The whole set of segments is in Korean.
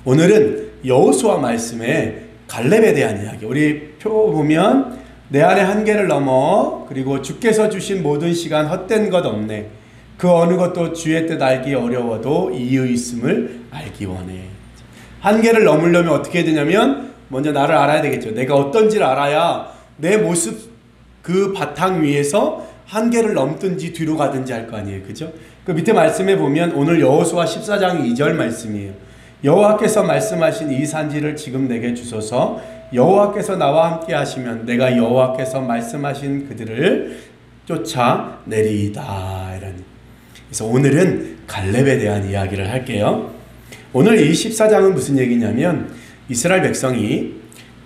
오늘은 여호수아 말씀에 갈렙에 대한 이야기. 우리 표 보면 내 안에 한계를 넘어 그리고 주께서 주신 모든 시간 헛된 것 없네. 그 어느 것도 주의 뜻 알기 어려워도 이유 있음을 알기 원해. 한계를 넘으려면 어떻게 해야 되냐면 먼저 나를 알아야 되겠죠. 내가 어떤지를 알아야 내 모습 그 바탕 위에서 한계를 넘든지 뒤로 가든지 할 거 아니에요. 그죠? 그 밑에 말씀에 보면 오늘 여호수아 14장 2절 말씀이에요. 여호와께서 말씀하신 이 산지를 지금 내게 주소서. 여호와께서 나와 함께 하시면 내가 여호와께서 말씀하신 그들을 쫓아내리이다. 이런. 그래서 오늘은 갈렙에 대한 이야기를 할게요. 오늘 이 14장은 무슨 얘기냐면 이스라엘 백성이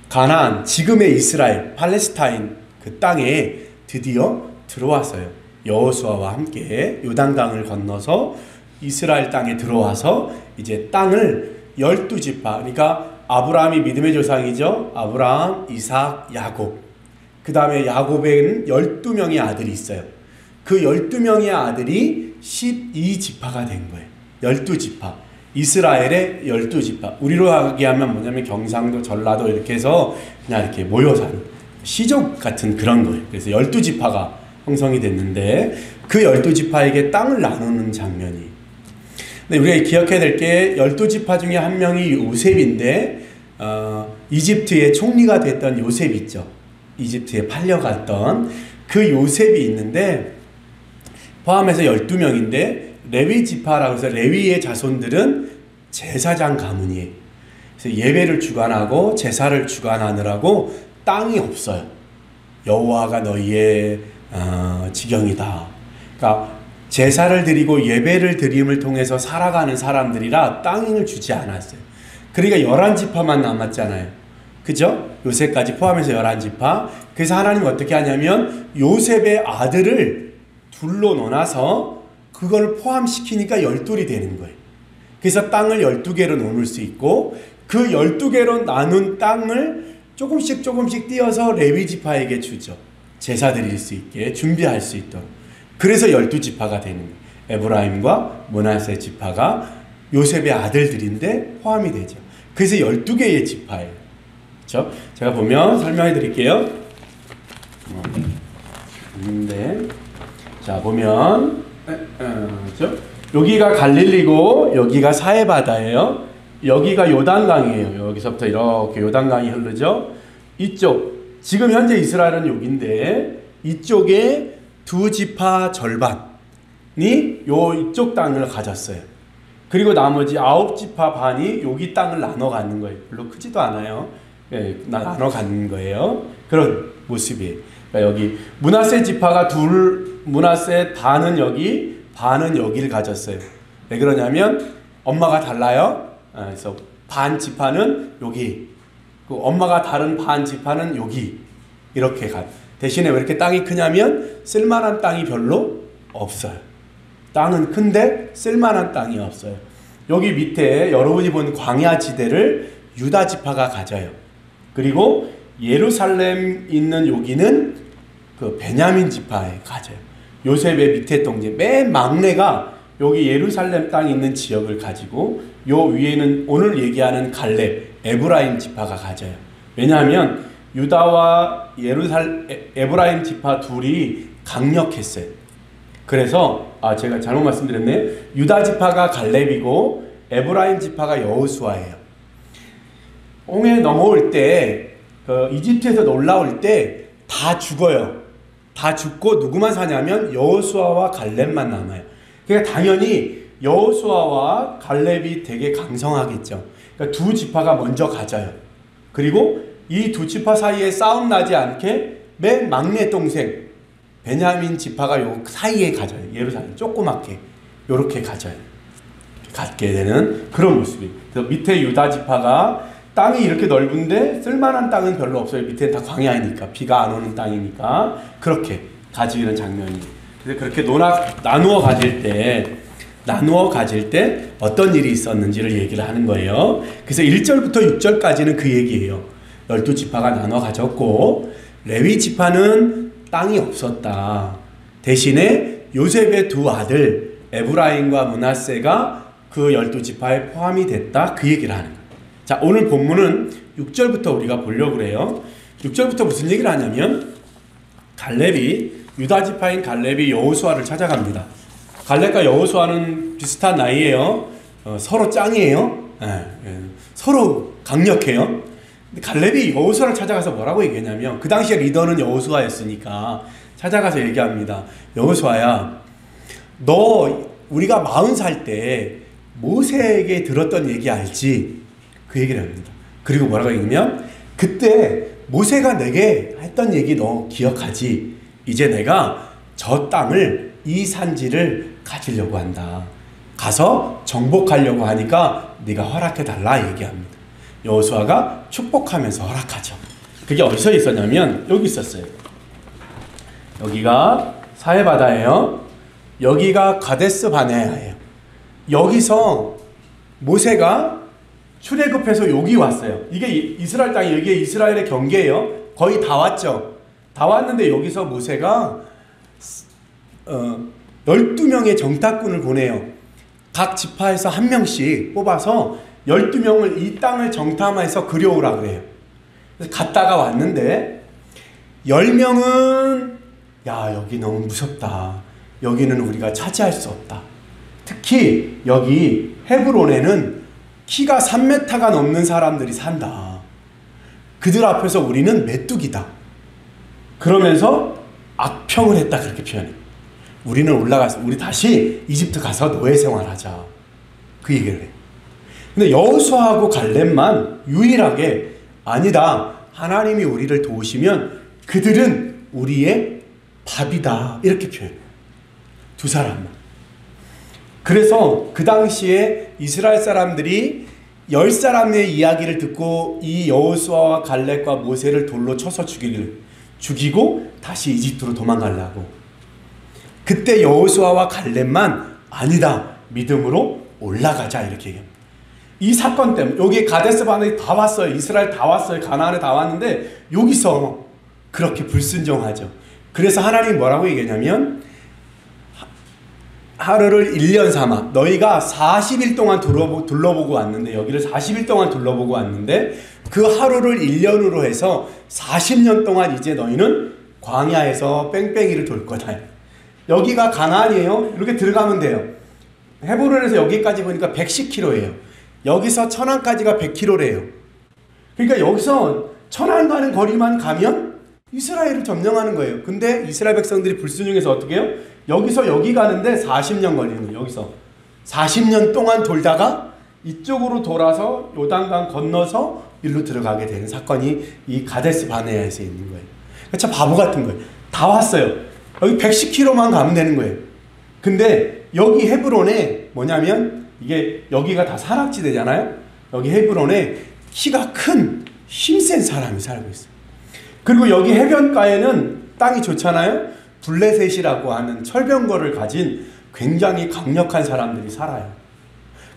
가나안, 지금의 이스라엘, 팔레스타인 그 땅에 드디어 들어왔어요. 여호수아와 함께 요단강을 건너서 이스라엘 땅에 들어와서 이제 땅을 12지파, 그러니까 아브라함이 믿음의 조상이죠. 아브라함, 이삭, 야곱. 그 다음에 야곱에는 12명의 아들이 있어요. 그 12명의 아들이 12지파가 된 거예요. 12지파. 이스라엘의 12지파. 우리로 얘기하면 뭐냐면 경상도, 전라도 이렇게 해서 그냥 이렇게 모여 사는 시족 같은 그런 거예요. 그래서 12지파가 형성이 됐는데 그 12지파에게 땅을 나누는 장면이. 근데 우리가 기억해야 될 게 12지파 중에 한 명이 요셉인데 이집트의 총리가 됐던 요셉 있죠. 이집트에 팔려갔던 그 요셉이 있는데 포함해서 12명인데 레위 지파라고 해서 레위의 자손들은 제사장 가문이에요. 그래서 예배를 주관하고 제사를 주관하느라고 땅이 없어요. 여호와가 너희의 지경이다. 그러니까 제사를 드리고 예배를 드림을 통해서 살아가는 사람들이라 땅을 주지 않았어요. 그러니까 11지파만 남았잖아요. 그죠? 요셉까지 포함해서 11지파. 그래서 하나님 어떻게 하냐면 요셉의 아들을 둘로 나눠서 그걸 포함시키니까 12이 되는 거예요. 그래서 땅을 12개로 나눌 수 있고 그 12개로 나눈 땅을 조금씩 띄어서 레위 지파에게 주죠. 제사 드릴 수 있게 준비할 수 있도록. 그래서 12지파가 되는 거예요. 에브라임과 므낫세 지파가 요셉의 아들들인데 포함이 되죠. 그래서 12개의 지파예요. 그렇죠? 제가 보면 설명해 드릴게요. 자, 보면 그렇죠? 여기가 갈릴리고 여기가 사해바다예요. 여기가 요단강이에요. 여기서부터 이렇게 요단강이 흐르죠. 이쪽 지금 현재 이스라엘은 여기인데 이쪽에 두 지파 절반이 이쪽 땅을 가졌어요. 그리고 나머지 9지파 반이 여기 땅을 나눠 갖는 거예요. 별로 크지도 않아요. 예, 나눠 갖는 거예요. 그런 모습이에요. 그러니까 여기 므낫세 지파가 므낫세 반은 여기, 반은 여기를 가졌어요. 왜 그러냐면 엄마가 달라요. 그래서 반 지파는 여기, 그 엄마가 다른 반 지파는 여기 이렇게 가. 대신에 왜 이렇게 땅이 크냐면 쓸만한 땅이 별로 없어요. 땅은 큰데 쓸만한 땅이 없어요. 여기 밑에 여러분이 본 광야 지대를 유다 지파가 가져요. 그리고 예루살렘 있는 여기는 그 베냐민 지파에 가져요. 요셉의 밑에 동지 맨 막내가 여기 예루살렘 땅에 있는 지역을 가지고 요 위에는 오늘 얘기하는 갈렙 에브라임 지파가 가져요. 왜냐하면 유다와 에브라임 지파 둘이 강력했어요. 그래서 제가 잘못 말씀드렸네. 유다 지파가 갈렙이고 에브라임 지파가 여호수아예요. 홍해 넘어올 때 이집트에서 올라올 때 다 죽어요. 다 죽고 누구만 사냐면 여호수아와 갈렙만 남아요. 그러니까 당연히 여호수아와 갈렙이 되게 강성하겠죠. 그러니까 두 지파가 먼저 가져요. 그리고 이 두 지파 사이에 싸움 나지 않게 맨 막내 동생 베냐민 지파가 요 사이에 가져요. 예루살렘 조그맣게 요렇게 가져요. 갖게 되는 그런 모습이에요. 그래서 밑에 유다 지파가 땅이 이렇게 넓은데 쓸만한 땅은 별로 없어요. 밑에는 다 광야이니까 비가 안 오는 땅이니까 그렇게 가지는 장면이에요. 그래서 그렇게 나누어 가질 때 어떤 일이 있었는지를 얘기를 하는 거예요. 그래서 1절부터 6절까지는 그 얘기예요. 12지파가 나눠 가졌고 레위 지파는 땅이 없었다. 대신에 요셉의 두 아들 에브라임과 므낫세가 그 12지파에 포함이 됐다. 그 얘기를 하는 거예요. 자, 오늘 본문은 6절부터 우리가 보려고 그래요. 6절부터 무슨 얘기를 하냐면 유다 지파인 갈렙이 여호수아를 찾아갑니다. 갈렙과 여호수아는 비슷한 나이예요. 서로 짱이에요. 서로 강력해요. 근데 갈렙이 여호수아를 찾아가서 뭐라고 얘기했냐면, 그 당시에 리더는 여호수아였으니까 찾아가서 얘기합니다. 여호수아야, 너 우리가 40살 때 모세에게 들었던 얘기 알지? 그 얘기를 합니다. 그리고 뭐라고 얘기하면, 그때 모세가 내게 했던 얘기 너 기억하지? 이제 내가 저 땅을, 이 산지를 가지려고 한다. 가서 정복하려고 하니까 네가 허락해달라 얘기합니다. 여호수아가 축복하면서 허락하죠. 그게 어디서 있었냐면 여기 있었어요. 여기가 사해바다예요. 여기가 가데스 바네아예요. 여기서 모세가 출애굽해서 여기 왔어요. 이게 이스라엘 땅이, 여기에 이스라엘의 경계예요. 거의 다 왔죠. 다 왔는데 여기서 모세가 12명의 정탐꾼을 보내요. 각 지파에서 한 명씩 뽑아서 12명을 이 땅을 정탐해서 그려오라 그래요. 그래서 갔다가 왔는데 10명은 야, 여기 너무 무섭다. 여기는 우리가 차지할 수 없다. 특히 여기 헤브론에는 키가 3m가 넘는 사람들이 산다. 그들 앞에서 우리는 메뚜기다. 그러면서 악평을 했다. 그렇게 표현해요. 우리는 올라가서 우리 다시 이집트 가서 노예 생활하자. 그 얘기를 해요. 근데 여호수아하고 갈렙만 유일하게 아니다. 하나님이 우리를 도우시면 그들은 우리의 밥이다. 이렇게 표현해요. 두 사람만. 그래서 그 당시에 이스라엘 사람들이 10사람의 이야기를 듣고 이 여호수아와 갈렙과 모세를 돌로 쳐서 죽이고 다시 이집트로 도망가려고. 그때 여호수아와 갈렙만 아니다. 믿음으로 올라가자. 이렇게 얘기합니다. 이 사건 때문에 여기 가데스 바네아에 다 왔어요. 이스라엘 다 왔어요. 가나안에 다 왔는데 여기서 그렇게 불순종하죠. 그래서 하나님이 뭐라고 얘기하냐면 하루를 1년 삼아 너희가 40일 동안 둘러보고 왔는데, 여기를 40일 동안 둘러보고 왔는데 그 하루를 1년으로 해서 40년 동안 이제 너희는 광야에서 뺑뺑이를 돌 거다. 여기가 가나안이에요. 이렇게 들어가면 돼요. 헤브론에서 여기까지 보니까 110km예요. 여기서 천안까지가 100km래요. 그러니까 여기서 천안 가는 거리만 가면 이스라엘을 점령하는 거예요. 근데 이스라엘 백성들이 불순종해서 어떻게 해요? 여기서 여기 가는데 40년 걸리는 거예요. 여기서 40년 동안 돌다가 이쪽으로 돌아서 요단강 건너서 일로 들어가게 되는 사건이 이 가데스 바네아에서 있는 거예요. 참 바보 같은 거예요. 다 왔어요. 여기 110km만 가면 되는 거예요. 근데 여기 헤브론에 뭐냐면, 이게 여기가 다 산악지대잖아요. 여기 헤브론에 키가 큰 힘센 사람이 살고 있어요. 그리고 여기 해변가에는 땅이 좋잖아요. 블레셋이라고 하는 철병거를 가진 굉장히 강력한 사람들이 살아요.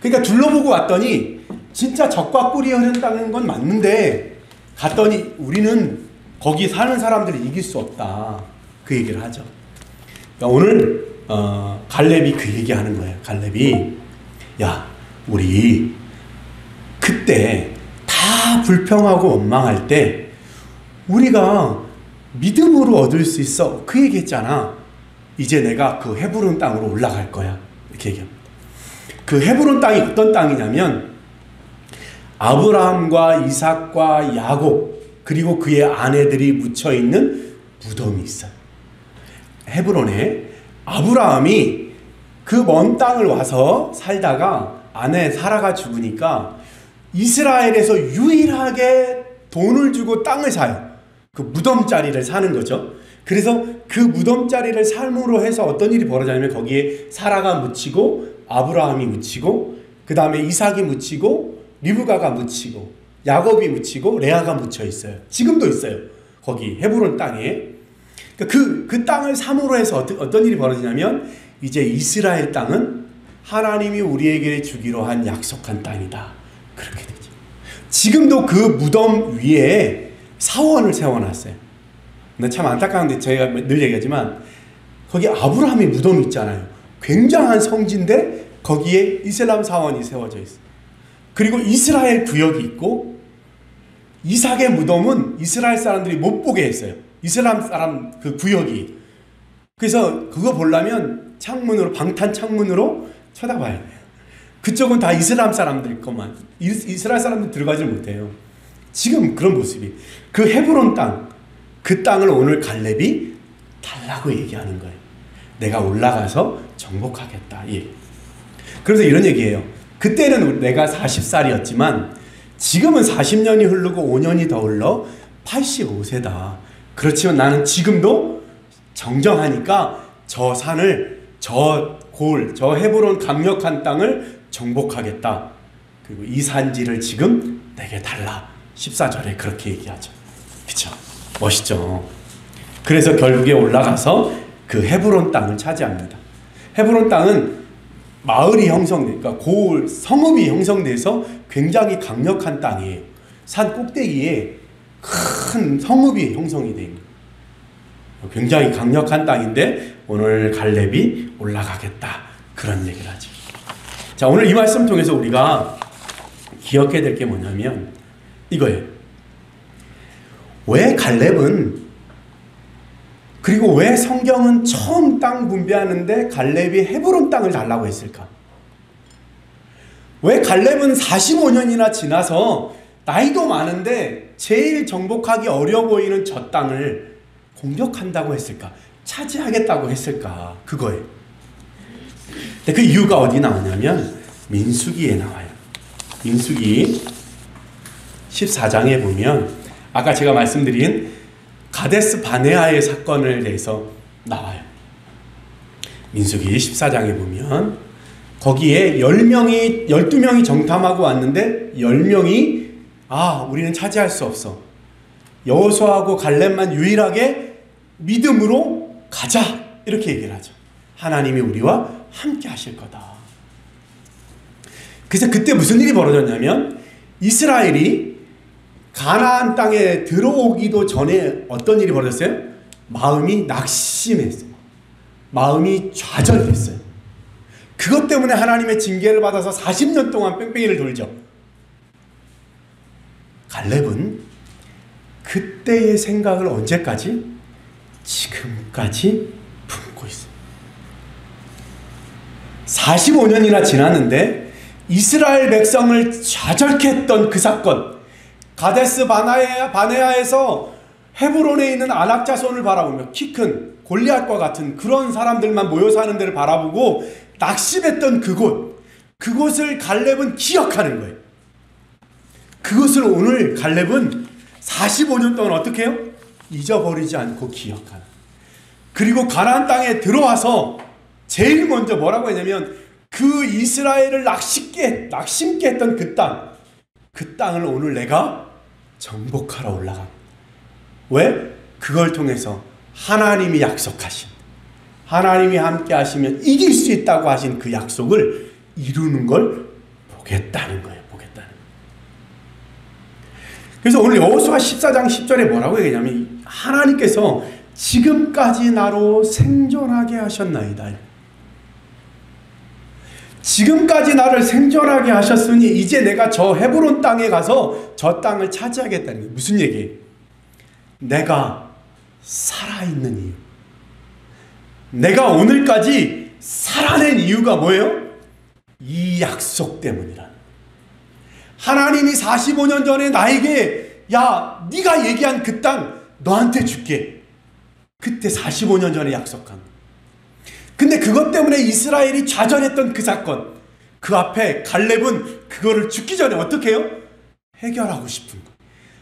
그러니까 둘러보고 왔더니 진짜 적과 꿀이 흐르는 땅인 건 맞는데, 갔더니 우리는 거기 사는 사람들을 이길 수 없다. 그 얘기를 하죠. 그러니까 오늘 갈렙이 그 얘기하는 거예요. 갈렙이, 야, 우리 그때 다 불평하고 원망할 때 우리가 믿음으로 얻을 수 있어. 그 얘기했잖아. 이제 내가 그 헤브론 땅으로 올라갈 거야. 이렇게 얘기합니다. 그 헤브론 땅이 어떤 땅이냐면 아브라함과 이삭과 야곱 그리고 그의 아내들이 묻혀있는 무덤이 있어요. 헤브론에 아브라함이 그 먼 땅을 와서 살다가 아내 사라가 죽으니까 이스라엘에서 유일하게 돈을 주고 땅을 사요. 그 무덤자리를 사는 거죠. 그래서 그 무덤자리를 삶으로 해서 어떤 일이 벌어지냐면 거기에 사라가 묻히고 아브라함이 묻히고 그 다음에 이삭이 묻히고 리브가가 묻히고 야곱이 묻히고 레아가 묻혀 있어요. 지금도 있어요. 거기 헤브론 땅에. 그 땅을 삶으로 해서 어떤 일이 벌어지냐면 이제 이스라엘 땅은 하나님이 우리에게 주기로 한 약속한 땅이다. 그렇게 되죠. 지금도 그 무덤 위에 사원을 세워놨어요. 근데 참 안타까운데 저희가 늘 얘기하지만 거기 아브라함의 무덤이 있잖아요. 굉장한 성지인데 거기에 이슬람 사원이 세워져 있어요. 그리고 이스라엘 구역이 있고 이삭의 무덤은 이스라엘 사람들이 못 보게 했어요. 이스라엘 사람 그 구역이. 그래서 그거 보려면 창문으로, 방탄 창문으로 쳐다봐야 돼요. 그쪽은 다 이스라엘 사람들 것만. 이스라엘 사람들 들어가지 못해요. 지금 그런 모습이. 그 헤브론 땅, 그 땅을 오늘 갈렙이 달라고 얘기하는 거예요. 내가 올라가서 정복하겠다. 예. 그래서 이런 얘기예요. 그때는 내가 40살이었지만 지금은 40년이 흐르고 5년이 더 흘러 85세다. 그렇지만 나는 지금도 정정하니까 저 산을, 저 헤브론 강력한 땅을 정복하겠다. 그리고 이 산지를 지금 내게 달라. 14절에 그렇게 얘기하죠. 그쵸? 멋있죠? 그래서 결국에 올라가서 그 헤브론 땅을 차지합니다. 헤브론 땅은 마을이 형성되니까 성읍이 형성돼서 굉장히 강력한 땅이에요. 산 꼭대기에 큰 성읍이 형성이 되어 있는 굉장히 강력한 땅인데 오늘 갈렙이 올라가겠다. 그런 얘기를 하죠. 자, 오늘 이 말씀 통해서 우리가 기억해야 될 게 뭐냐면 이거예요. 왜 갈렙은, 그리고 왜 성경은 처음 땅 분배하는데 갈렙이 헤브론 땅을 달라고 했을까? 왜 갈렙은 45년이나 지나서 나이도 많은데 제일 정복하기 어려워 보이는 저 땅을 공격한다고 했을까? 차지하겠다고 했을까? 그거예요. 근데 그 이유가 어디 나오냐면 민수기에 나와요. 민수기 14장에 보면 아까 제가 말씀드린 가데스 바네아의 사건을 대해서 나와요. 민수기 14장에 보면 거기에 12명이 정탐하고 왔는데 10명이 우리는 차지할 수 없어. 여호수아하고 갈렙만 유일하게 믿음으로 가자. 이렇게 얘기를 하죠. 하나님이 우리와 함께 하실 거다. 그래서 그때 무슨 일이 벌어졌냐면 이스라엘이 가나안 땅에 들어오기도 전에 어떤 일이 벌어졌어요? 마음이 낙심했어요. 마음이 좌절됐어요. 그것 때문에 하나님의 징계를 받아서 40년 동안 뺑뺑이를 돌죠. 갈렙은 그때의 생각을 언제까지? 지금까지 품고 있어요. 45년이나 지났는데 이스라엘 백성을 좌절케 했던 그 사건, 가데스 바네아에서 헤브론에 있는 아낙 자손을 바라보며 키 큰 골리앗과 같은 그런 사람들만 모여 사는 데를 바라보고 낙심했던 그곳을 갈렙은 기억하는 거예요. 그것을 오늘 갈렙은 45년 동안 어떻게 해요? 잊어버리지 않고 기억하는. 그리고 가나안 땅에 들어와서 제일 먼저 뭐라고 했냐면 그 이스라엘을 낙심케 했던 그 땅을 오늘 내가 정복하러 올라갑니다. 왜? 그걸 통해서 하나님이 약속하신, 하나님이 함께 하시면 이길 수 있다고 하신 그 약속을 이루는 걸 보겠다는 거예요. 그래서 오늘 여호수아 14장 10절에 뭐라고 얘기하냐면 하나님께서 지금까지 나로 생존하게 하셨나이다. 지금까지 나를 생존하게 하셨으니 이제 내가 저 헤브론 땅에 가서 저 땅을 차지하겠다는 게 무슨 얘기예요? 내가 살아있는 이유, 내가 오늘까지 살아낸 이유가 뭐예요? 이 약속 때문이라. 하나님이 45년 전에 나에게 야, 네가 얘기한 그 땅 너한테 줄게. 그때 45년 전에 약속한. 근데 그것 때문에 이스라엘이 좌절했던 그 사건, 그 앞에 갈렙은 그거를 죽기 전에 어떻게 해요? 해결하고 싶은 거예요.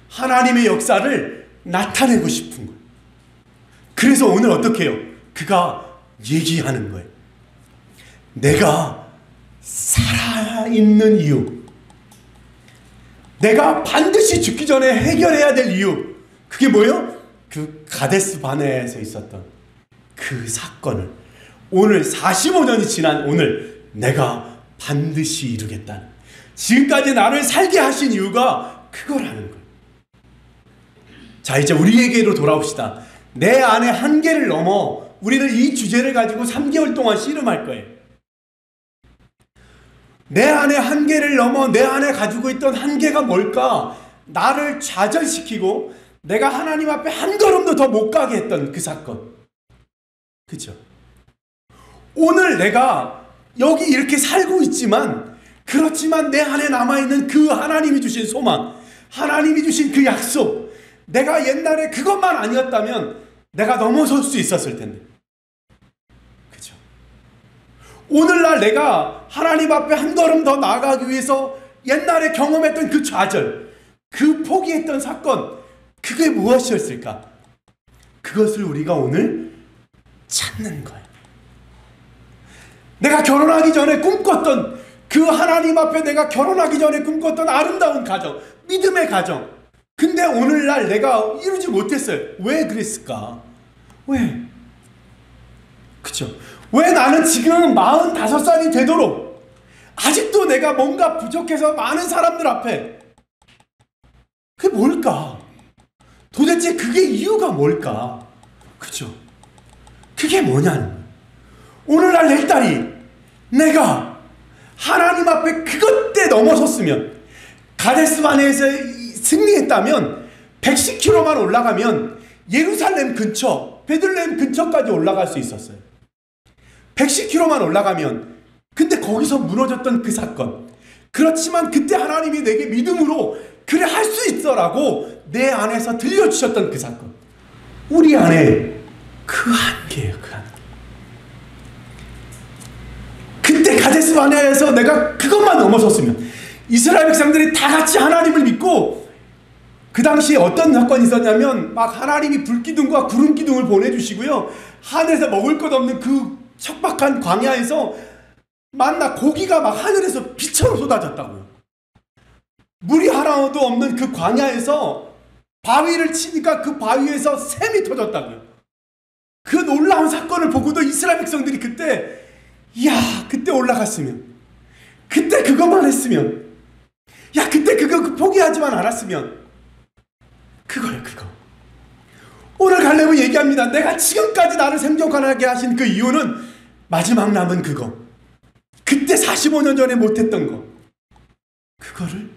하나님의 역사를 나타내고 싶은 거예요. 그래서 오늘 어떻게 해요? 그가 얘기하는 거예요. 내가 살아있는 이유, 내가 반드시 죽기 전에 해결해야 될 이유, 그게 뭐예요? 그 가데스 바네아에서 있었던 그 사건을 오늘 45년이 지난 오늘 내가 반드시 이루겠다는, 지금까지 나를 살게 하신 이유가 그거라는 거예요. 자, 이제 우리에게로 돌아옵시다. 내 안의 한계를 넘어 우리는 이 주제를 가지고 3개월 동안 씨름할 거예요. 내 안에 한계를 넘어 내 안에 가지고 있던 한계가 뭘까? 나를 좌절시키고 내가 하나님 앞에 한 걸음도 더 못 가게 했던 그 사건. 그죠? 오늘 내가 여기 이렇게 살고 있지만, 그렇지만 내 안에 남아있는 그 하나님이 주신 소망, 하나님이 주신 그 약속, 내가 옛날에 그것만 아니었다면 내가 넘어설 수 있었을 텐데. 그죠? 오늘날 내가 하나님 앞에 한 걸음 더 나아가기 위해서 옛날에 경험했던 그 좌절, 그 포기했던 사건, 그게 무엇이었을까? 그것을 우리가 오늘 찾는 거예요. 내가 결혼하기 전에 꿈꿨던 그 하나님 앞에 내가 결혼하기 전에 꿈꿨던 아름다운 가정, 믿음의 가정. 근데 오늘날 내가 이루지 못했어요. 왜 그랬을까? 왜? 그쵸? 왜 나는 지금 45살이 되도록 아직도 내가 뭔가 부족해서 많은 사람들 앞에, 그게 뭘까? 도대체 그게 이유가 뭘까? 그죠? 그게 뭐냐는 거예요. 오늘날 내 딸이 내가 하나님 앞에 그것 때 넘어섰으면, 가데스바네에서 승리했다면 110km만 올라가면 예루살렘 근처, 베들레헴 근처까지 올라갈 수 있었어요. 110km만 올라가면. 근데 거기서 무너졌던 그 사건. 그렇지만 그때 하나님이 내게 믿음으로 그래 할 수 있어라고 내 안에서 들려주셨던 그 사건. 우리 안에 그 한계예요. 그 한계. 그때 가데스바네에서 내가 그것만 넘어섰으면, 이스라엘 백성들이 다 같이 하나님을 믿고, 그 당시에 어떤 사건이 있었냐면 막 하나님이 불기둥과 구름기둥을 보내주시고요, 하늘에서 먹을 것 없는 그 척박한 광야에서 만나 고기가 막 하늘에서 비처럼 쏟아졌다고요. 물이 하나도 없는 그 광야에서 바위를 치니까 그 바위에서 샘이 터졌다고요. 그 놀라운 사건을 보고도 이스라엘 백성들이 그때, 이야, 그때 올라갔으면, 그때 그것만 했으면, 야, 그때 그거 포기하지만 않았으면, 그거예요, 그거. 오늘 갈렙은 얘기합니다. 내가 지금까지 나를 생존하게 하신 그 이유는 마지막 남은 그거, 그때 45년 전에 못했던 거, 그거를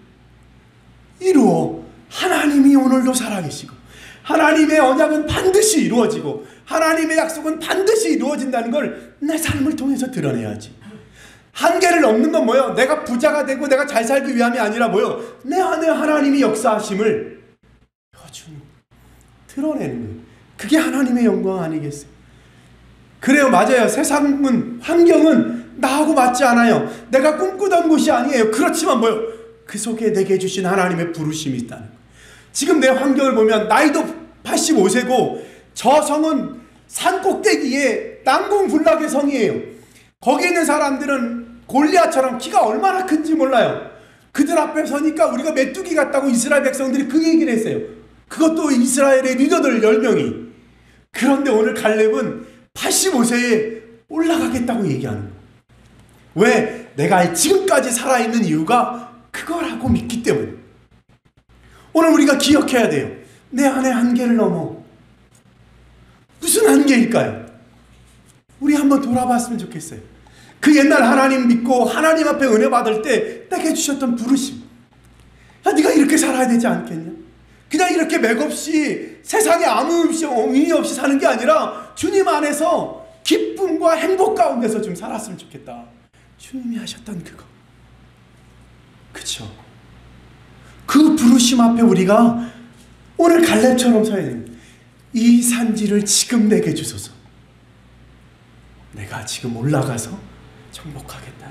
이루어 하나님이 오늘도 살아계시고, 하나님의 언약은 반드시 이루어지고, 하나님의 약속은 반드시 이루어진다는 걸 내 삶을 통해서 드러내야지. 한계를 넘는 건 뭐예요? 내가 부자가 되고 내가 잘 살기 위함이 아니라 뭐예요? 내 안에 하나님이 역사하심을 여전히 드러내는 거예요. 그게 하나님의 영광 아니겠어요? 그래요, 맞아요. 세상은, 환경은 나하고 맞지 않아요. 내가 꿈꾸던 곳이 아니에요. 그렇지만 뭐예요? 그 속에 내게 주신 하나님의 부르심이 있다는 거예요. 지금 내 환경을 보면 나이도 85세고 저 성은 산 꼭대기에 난공불락의 성이에요. 거기 있는 사람들은 골리앗처럼 키가 얼마나 큰지 몰라요. 그들 앞에 서니까 우리가 메뚜기 같다고 이스라엘 백성들이 그 얘기를 했어요. 그것도 이스라엘의 리더들 10명이. 그런데 오늘 갈렙은 85세에 올라가겠다고 얘기하는 거예요. 왜? 내가 지금까지 살아있는 이유가 그거라고 믿기 때문에. 오늘 우리가 기억해야 돼요. 내 안에 한계를 넘어. 무슨 한계일까요? 우리 한번 돌아봤으면 좋겠어요. 그 옛날 하나님 믿고 하나님 앞에 은혜 받을 때 내게 주셨던 부르심. 야, 네가 이렇게 살아야 되지 않겠냐? 그냥 이렇게 맥없이 세상에 아무 의미 없이 사는 게 아니라 주님 안에서 기쁨과 행복 가운데서 좀 살았으면 좋겠다. 주님이 하셨던 그거. 그쵸? 그 부르심 앞에 우리가 오늘 갈렙처럼 서야 됩니다. 이 산지를 지금 내게 주소서. 내가 지금 올라가서 정복하겠다.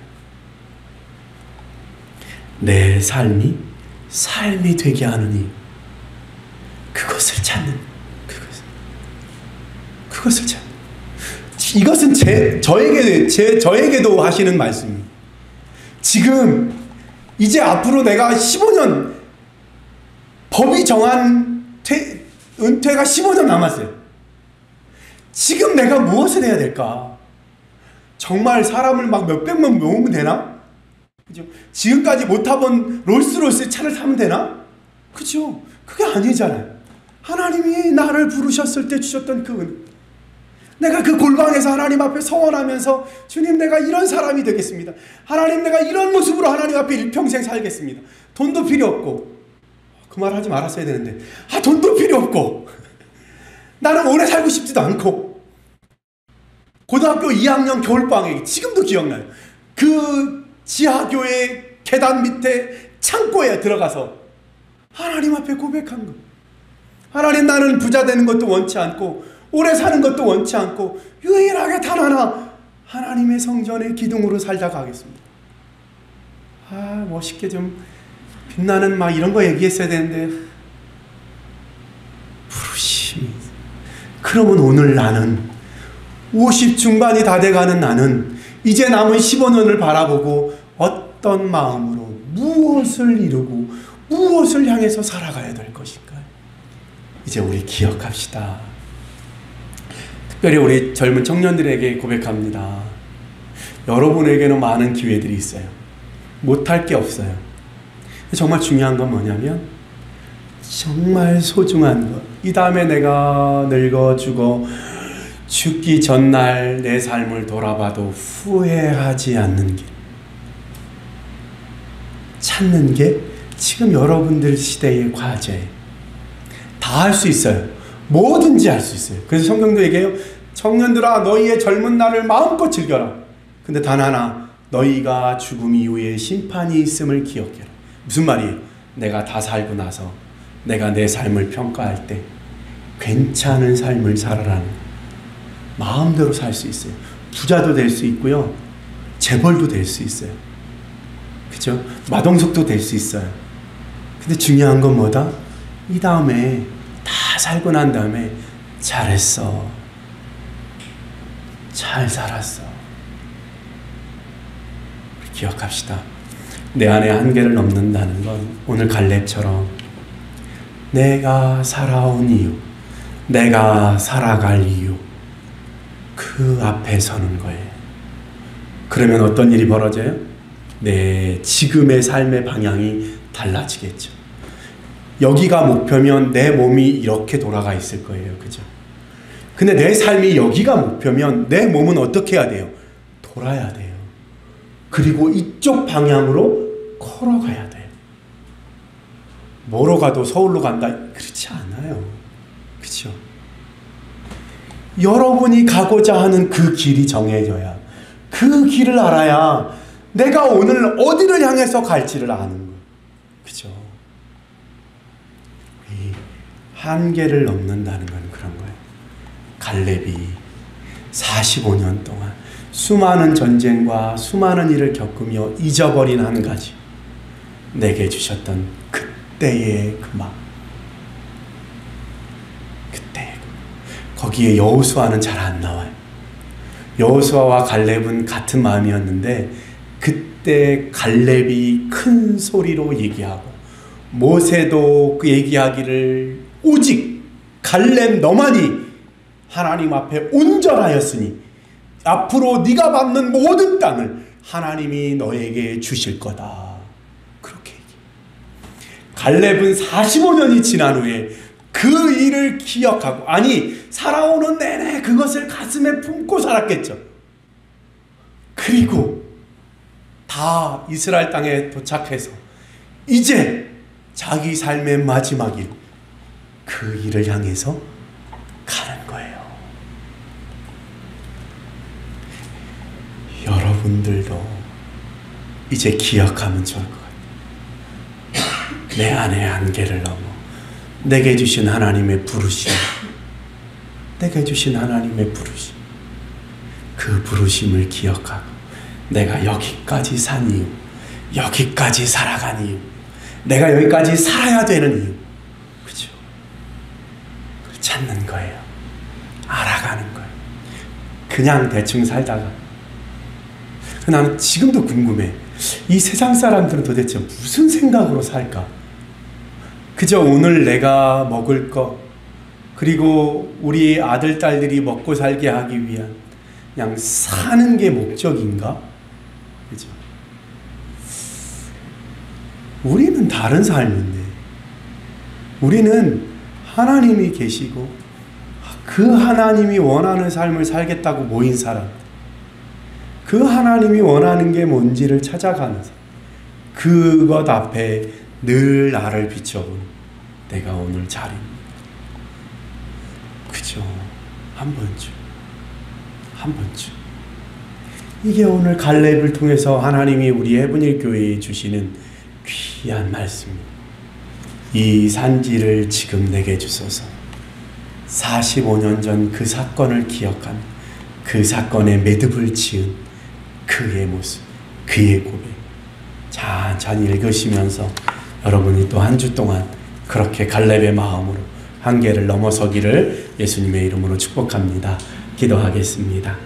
내 삶이 되게 하느니 그것을 찾는, 그것을 찾는. 이것은 저에게도 하시는 말씀입니다. 지금 이제 앞으로 내가 15년, 법이 정한 은퇴가 15년 남았어요. 지금 내가 무엇을 해야 될까? 정말 사람을 막 몇백만 모으면 되나? 그죠? 지금까지 못 타본 롤스로이스 차를 타면 되나? 그죠? 그게 아니잖아요. 하나님이 나를 부르셨을 때 주셨던 그 은혜. 내가 그 골방에서 하나님 앞에 서원하면서 주님 내가 이런 사람이 되겠습니다. 하나님 내가 이런 모습으로 하나님 앞에 일평생 살겠습니다. 돈도 필요 없고, 그 말 하지 말았어야 되는데, 돈도 필요 없고 나는 오래 살고 싶지도 않고, 고등학교 2학년 겨울방학이 지금도 기억나요. 그 지하교회 계단 밑에 창고에 들어가서 하나님 앞에 고백한 거. 하나님 나는 부자 되는 것도 원치 않고 오래 사는 것도 원치 않고 유일하게 단 하나 하나님의 성전의 기둥으로 살다 가겠습니다. 멋있게 좀 빛나는 막 이런 거 얘기했어야 되는데 부르심이. 그러면 오늘 나는 50 중반이 다 돼가는 나는 이제 남은 15년을 바라보고 어떤 마음으로 무엇을 이루고 무엇을 향해서 살아가야 될 것인가. 이제 우리 기억합시다. 특별히 우리 젊은 청년들에게 고백합니다. 여러분에게는 많은 기회들이 있어요. 못할 게 없어요. 정말 중요한 건 뭐냐면 정말 소중한 것. 이 다음에 내가 늙어 죽기 전날 내 삶을 돌아봐도 후회하지 않는 길. 찾는 게 지금 여러분들 시대의 과제예요. 다 할 수 있어요. 뭐든지 할 수 있어요. 그래서 성경도 얘기해요. 청년들아 너희의 젊은 날을 마음껏 즐겨라. 근데 단 하나, 너희가 죽음 이후에 심판이 있음을 기억해라. 무슨 말이에요? 내가 다 살고 나서 내가 내 삶을 평가할 때 괜찮은 삶을 살아라는 거예요. 마음대로 살 수 있어요. 부자도 될 수 있고요. 재벌도 될 수 있어요. 그죠? 마동석도 될 수 있어요. 근데 중요한 건 뭐다? 이 다음에 다 살고 난 다음에 잘했어. 잘 살았어. 기억합시다. 내 안에 한계를 넘는다는 건 오늘 갈렙처럼 내가 살아온 이유, 내가 살아갈 이유, 그 앞에 서는 거예요. 그러면 어떤 일이 벌어져요? 내 지금의 삶의 방향이 달라지겠죠. 여기가 목표면 내 몸이 이렇게 돌아가 있을 거예요. 그죠? 근데 내 삶이 여기가 목표면 내 몸은 어떻게 해야 돼요? 돌아야 돼요. 그리고 이쪽 방향으로 걸어가야 돼요. 뭐로 가도 서울로 간다? 그렇지 않아요. 그렇죠? 여러분이 가고자 하는 그 길이 정해져야, 그 길을 알아야 내가 오늘 어디를 향해서 갈지를 아는 거예요. 그죠? 이 한계를 넘는다는 건 그런 거예요. 갈렙이 45년 동안 수많은 전쟁과 수많은 일을 겪으며 잊어버린 한 가지, 내게 주셨던 그때의 그 마음. 그때 거기에 여호수아는 잘 안 나와요. 여호수아와 갈렙은 같은 마음이었는데 그때 갈렙이 큰 소리로 얘기하고 모세도 그 얘기하기를 오직 갈렙 너만이 하나님 앞에 온전하였으니 앞으로 네가 밟는 모든 땅을 하나님이 너에게 주실 거다. 그렇게 얘기해요. 갈렙은 45년이 지난 후에 그 일을 기억하고, 아니 살아오는 내내 그것을 가슴에 품고 살았겠죠. 그리고 다 이스라엘 땅에 도착해서 이제 자기 삶의 마지막 일, 그 일을 향해서 가는 거예요. 여러분들도 이제 기억하면 좋을 것 같아요. 내 안의 한계를 넘어 내게 주신 하나님의 부르심, 내게 주신 하나님의 부르심, 그 부르심을 기억하고 내가 여기까지 산 이유, 여기까지 살아간 이유, 내가 여기까지 살아야 되는 이유, 그죠? 그걸 찾는 거예요. 알아가는 거예요. 그냥 대충 살다가. 나는 지금도 궁금해. 이 세상 사람들은 도대체 무슨 생각으로 살까? 그저 오늘 내가 먹을 거, 그리고 우리 아들, 딸들이 먹고 살게 하기 위한 그냥 사는 게 목적인가? 그죠? 우리는 다른 삶인데, 우리는 하나님이 계시고 그 하나님이 원하는 삶을 살겠다고 모인 사람, 그 하나님이 원하는 게 뭔지를 찾아가는 사람, 그것 앞에 늘 나를 비춰보는 내가 오늘 자리입니다. 그죠? 한 번쯤 이게 오늘 갈렙을 통해서 하나님이 우리 해븐힐 교회에 주시는 귀한 말씀입니다. 이 산지를 지금 내게 주소서. 45년 전 그 사건을 기억하며 그 사건에 매듭을 지은 그의 모습, 그의 고백 천천히 읽으시면서 여러분이 또 한 주 동안 그렇게 갈렙의 마음으로 한계를 넘어서기를 예수님의 이름으로 축복합니다. 기도하겠습니다.